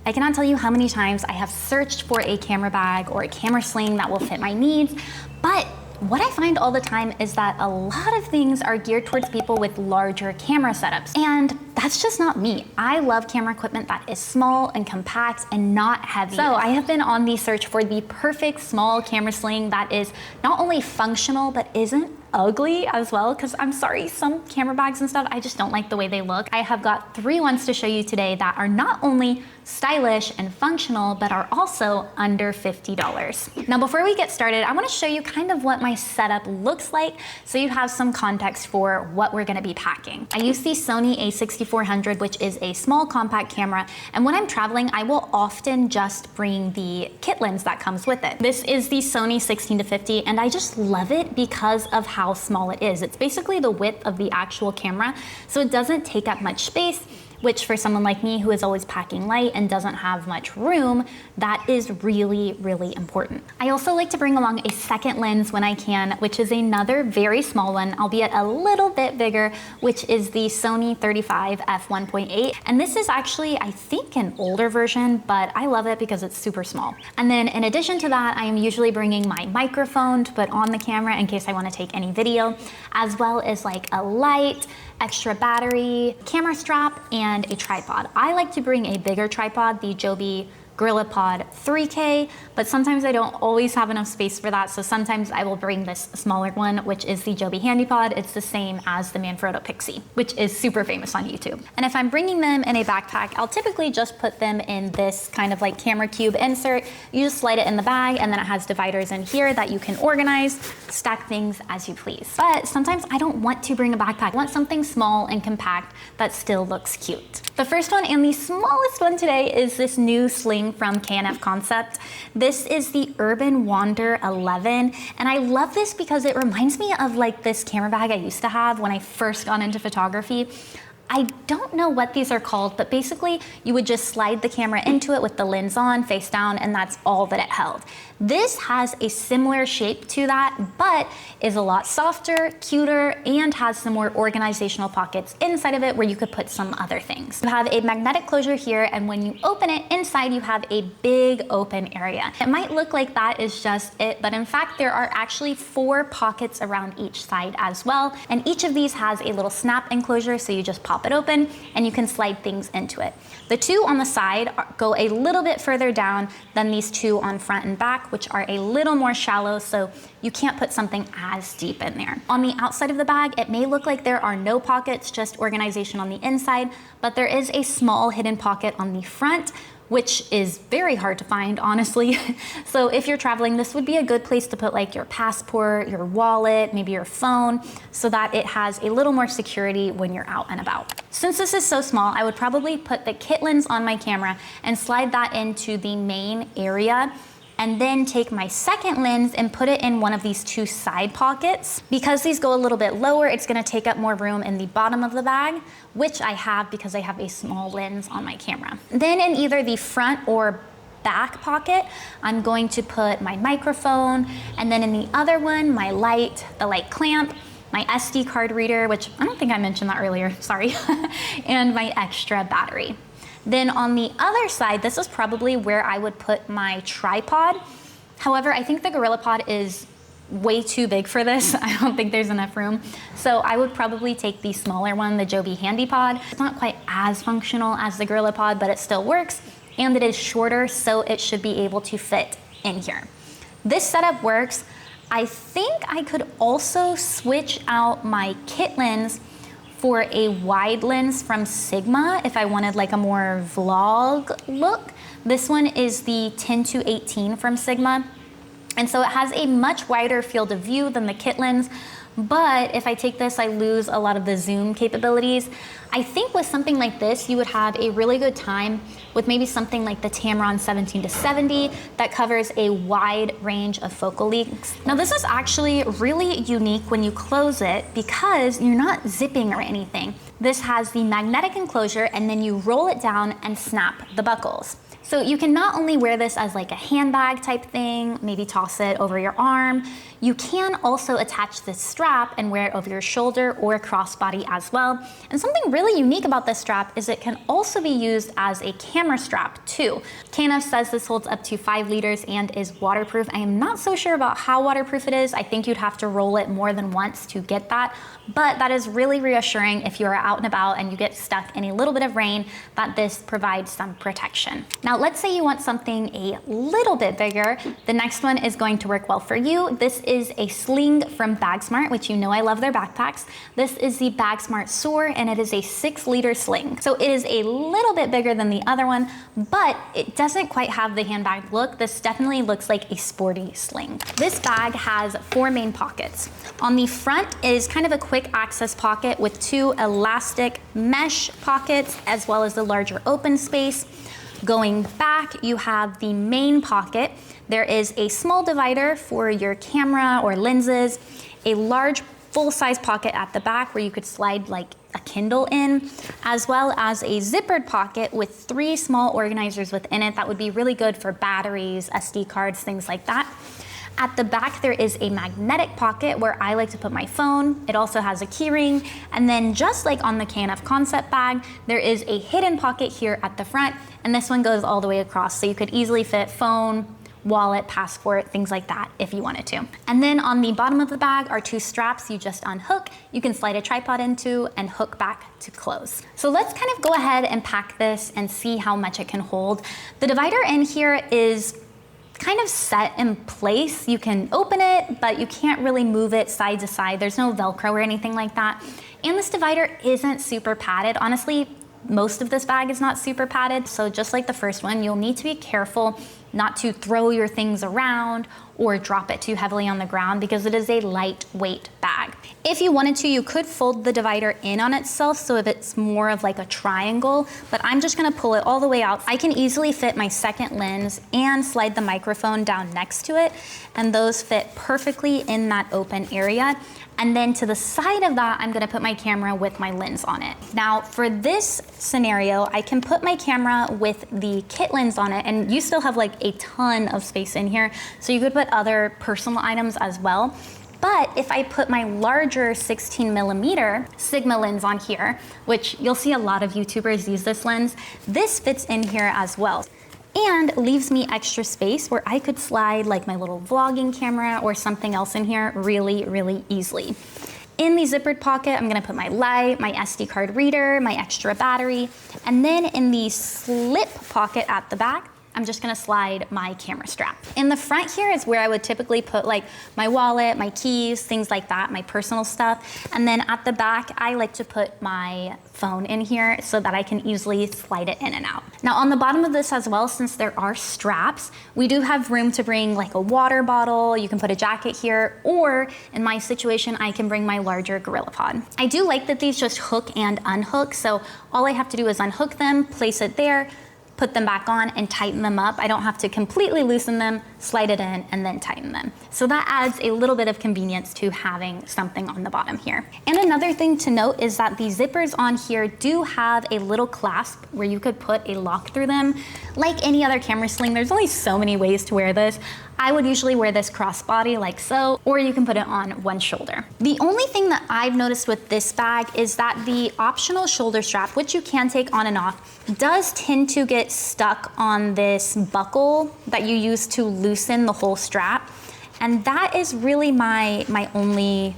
I cannot tell you how many times I have searched for a camera bag or a camera sling that will fit my needs, but what I find all the time is that a lot of things are geared towards people with larger camera setups, and that's just not me. I love camera equipment that is small and compact and not heavy. So I have been on the search for the perfect small camera sling that is not only functional, but isn't ugly as well, because I'm sorry, some camera bags and stuff, I just don't like the way they look. I have got 3 ones to show you today that are not only stylish and functional, but are also under $50. Now, before we get started, I want to show you kind of what my setup looks like so you have some context for what we're going to be packing. I use the Sony a6400, which is a small compact camera, and when I'm traveling, I will often just bring the kit lens that comes with it. This is the Sony 16-50, and I just love it because of how small it is. It's basically the width of the actual camera, so it doesn't take up much space, which for someone like me who is always packing light and doesn't have much room, that is really, really important. I also like to bring along a second lens when I can, which is another very small one, albeit a little bit bigger, which is the Sony 35 f1.8. And this is actually, I think, an older version, but I love it because it's super small. And then in addition to that, I am usually bringing my microphone to put on the camera in case I want to take any video, as well as like a light, extra battery, camera strap, and a tripod. I like to bring a bigger tripod, the Joby GorillaPod 3K, but sometimes I don't always have enough space for that, so sometimes I will bring this smaller one, which is the Joby HandyPod. It's the same as the Manfrotto Pixie, which is super famous on YouTube. And if I'm bringing them in a backpack, I'll typically just put them in this kind of like camera cube insert. You just slide it in the bag, and then it has dividers in here that you can organize, stack things as you please. But sometimes I don't want to bring a backpack. I want something small and compact that still looks cute. The first one and the smallest one today is this new sling from K&F Concept. This is the Urban Wander 11, and I love this because it reminds me of like this camera bag I used to have when I first got into photography. I don't know what these are called, but basically you would just slide the camera into it with the lens on, face down, and that's all that it held. This has a similar shape to that, but is a lot softer, cuter, and has some more organizational pockets inside of it where you could put some other things. You have a magnetic closure here, and when you open it, inside you have a big open area. It might look like that is just it, but in fact there are actually 4 pockets around each side as well, and each of these has a little snap enclosure, so you just pop it open and you can slide things into it. The 2 on the side go a little bit further down than these 2 on front and back, which are a little more shallow, so you can't put something as deep in there. On the outside of the bag, it may look like there are no pockets, just organization on the inside, but there is a small hidden pocket on the front, which is very hard to find, honestly. So if you're traveling, this would be a good place to put like your passport, your wallet, maybe your phone, so that it has a little more security when you're out and about. Since this is so small, I would probably put the kit lens on my camera and slide that into the main area, and then take my second lens and put it in one of these 2 side pockets. Because these go a little bit lower, it's gonna take up more room in the bottom of the bag, which I have because I have a small lens on my camera. Then in either the front or back pocket, I'm going to put my microphone, and then in the other one, my light, the light clamp, my SD card reader, which I don't think I mentioned that earlier, sorry, and my extra battery. Then on the other side, this is probably where I would put my tripod. However, I think the GorillaPod is way too big for this. I don't think there's enough room. So I would probably take the smaller one, the Joby HandyPod. It's not quite as functional as the GorillaPod, but it still works, and it is shorter, so it should be able to fit in here. This setup works. I think I could also switch out my kit lens for a wide lens from Sigma if I wanted like a more vlog look. This one is the 10-18 from Sigma, and so it has a much wider field of view than the kit lens, but if I take this, I lose a lot of the zoom capabilities. I think with something like this, you would have a really good time with maybe something like the Tamron 17-70 that covers a wide range of focal lengths. Now this is actually really unique when you close it because you're not zipping or anything. This has the magnetic enclosure, and then you roll it down and snap the buckles. So you can not only wear this as like a handbag type thing, maybe toss it over your arm, you can also attach this strap and wear it over your shoulder or crossbody as well. And something really unique about this strap is it can also be used as a camera strap too. K&F says this holds up to 5 liters and is waterproof. I am not so sure about how waterproof it is. I think you'd have to roll it more than once to get that, but that is really reassuring if you are out and about and you get stuck in a little bit of rain, that this provides some protection. Now, let's say you want something a little bit bigger. The next one is going to work well for you. This is a sling from Bagsmart, which you know I love their backpacks. This is the Bagsmart Soar, and it is a 6-liter sling. So it is a little bit bigger than the other one, but it doesn't quite have the handbag look. This definitely looks like a sporty sling. This bag has 4 main pockets. On the front is kind of a quick access pocket with 2 elastic mesh pockets, as well as the larger open space. Going back, you have the main pocket. There is a small divider for your camera or lenses, a large full-size pocket at the back where you could slide like a Kindle in, as well as a zippered pocket with 3 small organizers within it that would be really good for batteries, SD cards, things like that. At the back, there is a magnetic pocket where I like to put my phone. It also has a key ring. And then just like on the K&F Concept bag, there is a hidden pocket here at the front. And this one goes all the way across. So you could easily fit phone, wallet, passport, things like that if you wanted to. And then on the bottom of the bag are 2 straps you just unhook. You can slide a tripod into and hook back to close. So let's kind of go ahead and pack this and see how much it can hold. The divider in here is kind of set in place. You can open it, but you can't really move it side to side. There's no Velcro or anything like that. And this divider isn't super padded. Honestly, most of this bag is not super padded. So just like the first one, you'll need to be careful not to throw your things around or drop it too heavily on the ground because it is a lightweight bag. If you wanted to, you could fold the divider in on itself so if it's more of like a triangle, but I'm just gonna pull it all the way out. I can easily fit my second lens and slide the microphone down next to it, and those fit perfectly in that open area. And then to the side of that, I'm gonna put my camera with my lens on it. Now for this scenario, I can put my camera with the kit lens on it, and you still have like a ton of space in here. So you could put other personal items as well. But if I put my larger 16mm Sigma lens on here, which you'll see a lot of YouTubers use this lens, this fits in here as well and leaves me extra space where I could slide like my little vlogging camera or something else in here really, really easily. In the zippered pocket, I'm gonna put my light, my SD card reader, my extra battery, and then in the slip pocket at the back, I'm just gonna slide my camera strap. In the front here is where I would typically put like my wallet, my keys, things like that, my personal stuff. And then at the back, I like to put my phone in here so that I can easily slide it in and out. Now on the bottom of this as well, since there are straps, we do have room to bring like a water bottle, you can put a jacket here, or in my situation, I can bring my larger GorillaPod. I do like that these just hook and unhook, so all I have to do is unhook them, place it there, put them back on and tighten them up. I don't have to completely loosen them, slide it in, and then tighten them. So that adds a little bit of convenience to having something on the bottom here. And another thing to note is that the zippers on here do have a little clasp where you could put a lock through them. Like any other camera sling, there's only so many ways to wear this. I would usually wear this crossbody like so, or you can put it on one shoulder. The only thing that I've noticed with this bag is that the optional shoulder strap, which you can take on and off, does tend to get stuck on this buckle that you use to loosen the whole strap. And that is really my only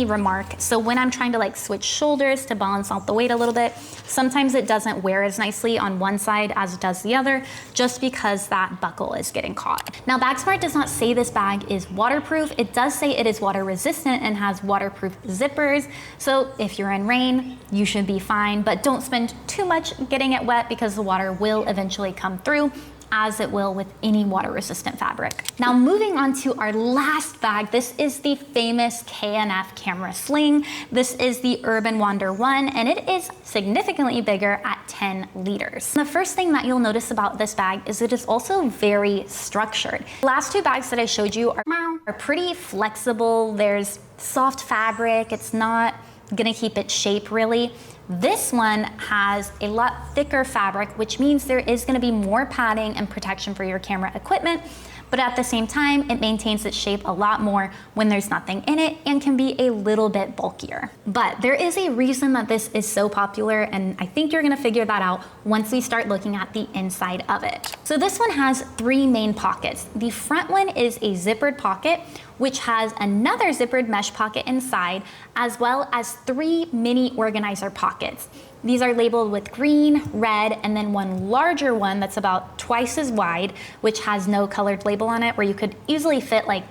remark. So when I'm trying to like switch shoulders to balance out the weight a little bit, sometimes it doesn't wear as nicely on one side as it does the other, just because that buckle is getting caught. Now Bagsmart does not say this bag is waterproof. It does say it is water resistant and has waterproof zippers. So if you're in rain, you should be fine, but don't spend too much getting it wet because the water will eventually come through, as it will with any water-resistant fabric. Now moving on to our last bag, this is the famous K&F camera sling. This is the Urban Wander 1, and it is significantly bigger at 10 liters. The first thing that you'll notice about this bag is it is also very structured. The last 2 bags that I showed you are pretty flexible. There's soft fabric. It's not gonna keep its shape really. This one has a lot thicker fabric, which means there is gonna be more padding and protection for your camera equipment, but at the same time, it maintains its shape a lot more when there's nothing in it and can be a little bit bulkier. But there is a reason that this is so popular, and I think you're gonna figure that out once we start looking at the inside of it. So this one has 3 main pockets. The front one is a zippered pocket, which has another zippered mesh pocket inside, as well as 3 mini organizer pockets. These are labeled with green, red, and then one larger one that's about twice as wide, which has no colored label on it, where you could easily fit like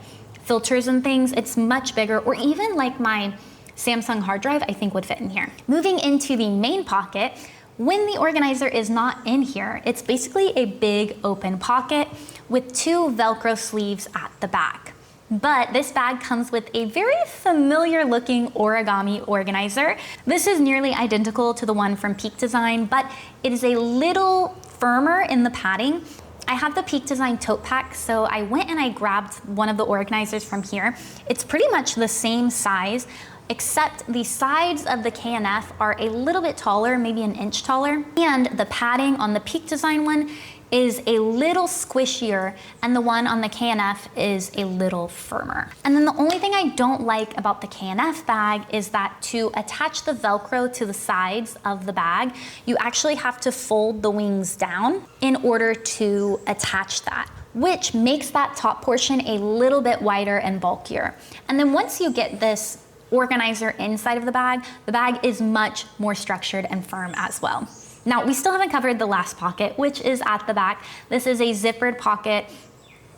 filters and things. It's much bigger, or even like my Samsung hard drive, I think would fit in here. Moving into the main pocket, when the organizer is not in here, it's basically a big open pocket with 2 Velcro sleeves at the back. But this bag comes with a very familiar looking origami organizer. This is nearly identical to the one from Peak Design, but it is a little firmer in the padding. I have the Peak Design tote pack, so I went and I grabbed one of the organizers from here. It's pretty much the same size, except the sides of the K&F are a little bit taller, maybe an inch taller, and the padding on the Peak Design one is a little squishier, and the one on the K&F is a little firmer. And then the only thing I don't like about the K&F bag is that to attach the Velcro to the sides of the bag, you actually have to fold the wings down in order to attach that, which makes that top portion a little bit wider and bulkier. And then once you get this organizer inside of the bag is much more structured and firm as well. Now, we still haven't covered the last pocket, which is at the back. This is a zippered pocket.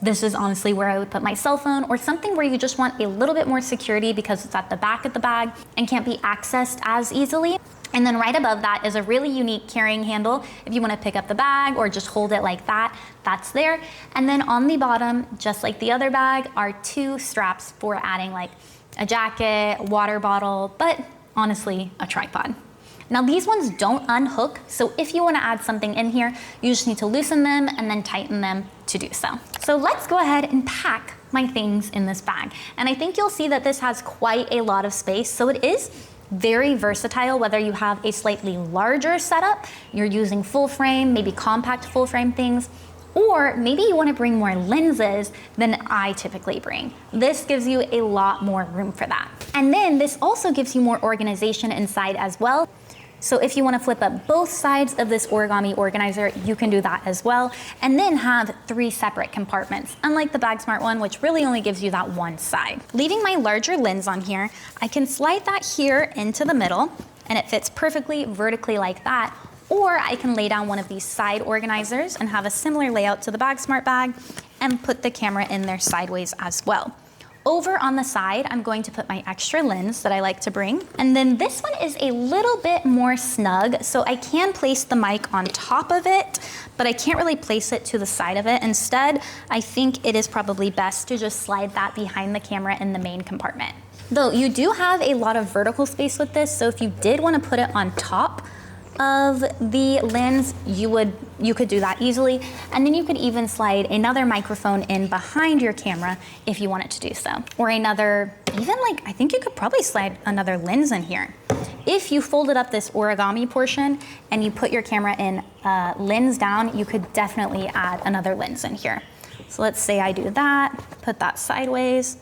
This is honestly where I would put my cell phone, or something where you just want a little bit more security because it's at the back of the bag and can't be accessed as easily. And then right above that is a really unique carrying handle. If you want to pick up the bag or just hold it like that, that's there. And then on the bottom, just like the other bag, are 2 straps for adding like a jacket, water bottle, but honestly, a tripod. Now these ones don't unhook, so if you want to add something in here, you just need to loosen them and then tighten them to do so. So let's go ahead and pack my things in this bag. And I think you'll see that this has quite a lot of space, so it is very versatile, whether you have a slightly larger setup, you're using full frame, maybe compact full frame things, or maybe you want to bring more lenses than I typically bring. This gives you a lot more room for that. And then this also gives you more organization inside as well. So if you want to flip up both sides of this origami organizer, you can do that as well, and then have 3 separate compartments, unlike the Bagsmart one, which really only gives you that one side. Leaving my larger lens on here, I can slide that here into the middle, and it fits perfectly vertically like that, or I can lay down one of these side organizers and have a similar layout to the Bagsmart bag and put the camera in there sideways as well. Over on the side, I'm going to put my extra lens that I like to bring. And then this one is a little bit more snug, so I can place the mic on top of it, but I can't really place it to the side of it. Instead, I think it is probably best to just slide that behind the camera in the main compartment. Though you do have a lot of vertical space with this, so if you did want to put it on top of the lens, you could do that easily. And then you could even slide another microphone in behind your camera if you wanted to do so. Or another, even like, I think you could probably slide another lens in here. If you folded up this origami portion and you put your camera in lens down, you could definitely add another lens in here. So let's say I do that, put that sideways,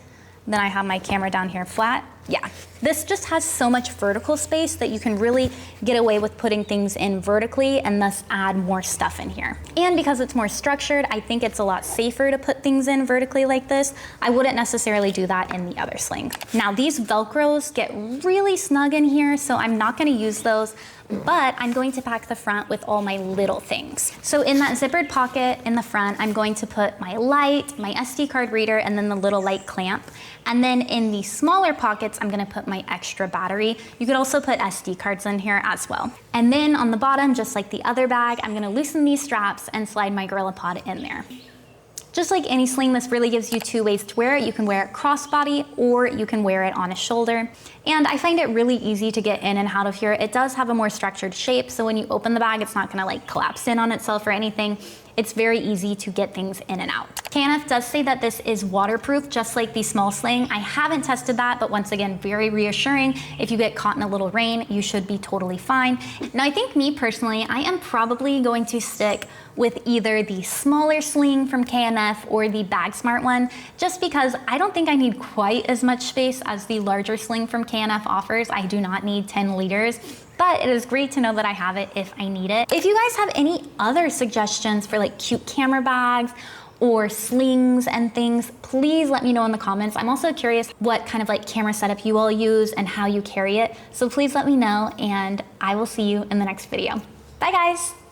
then I have my camera down here flat. Yeah, this just has so much vertical space that you can really get away with putting things in vertically and thus add more stuff in here. And because it's more structured, I think it's a lot safer to put things in vertically like this. I wouldn't necessarily do that in the other sling. Now these Velcros get really snug in here, so I'm not gonna use those, but I'm going to pack the front with all my little things. So in that zippered pocket in the front, I'm going to put my light, my SD card reader, and then the little light clamp. And then in the smaller pockets, I'm gonna put my extra battery. You could also put SD cards in here as well. And then on the bottom, just like the other bag, I'm gonna loosen these straps and slide my GorillaPod in there. Just like any sling, this really gives you 2 ways to wear it. You can wear it crossbody or you can wear it on a shoulder. And I find it really easy to get in and out of here. It does have a more structured shape, so when you open the bag, it's not gonna like collapse in on itself or anything. it's very easy to get things in and out. K&F does say that this is waterproof, just like the small sling. I haven't tested that, but once again, very reassuring. If you get caught in a little rain, you should be totally fine. Now, I think me personally, I am probably going to stick with either the smaller sling from K&F or the Bagsmart one, just because I don't think I need quite as much space as the larger sling from K&F offers. I do not need 10 liters. But it is great to know that I have it if I need it. If you guys have any other suggestions for like cute camera bags or slings and things, please let me know in the comments. I'm also curious what kind of like camera setup you all use and how you carry it. So please let me know, and I will see you in the next video. Bye guys.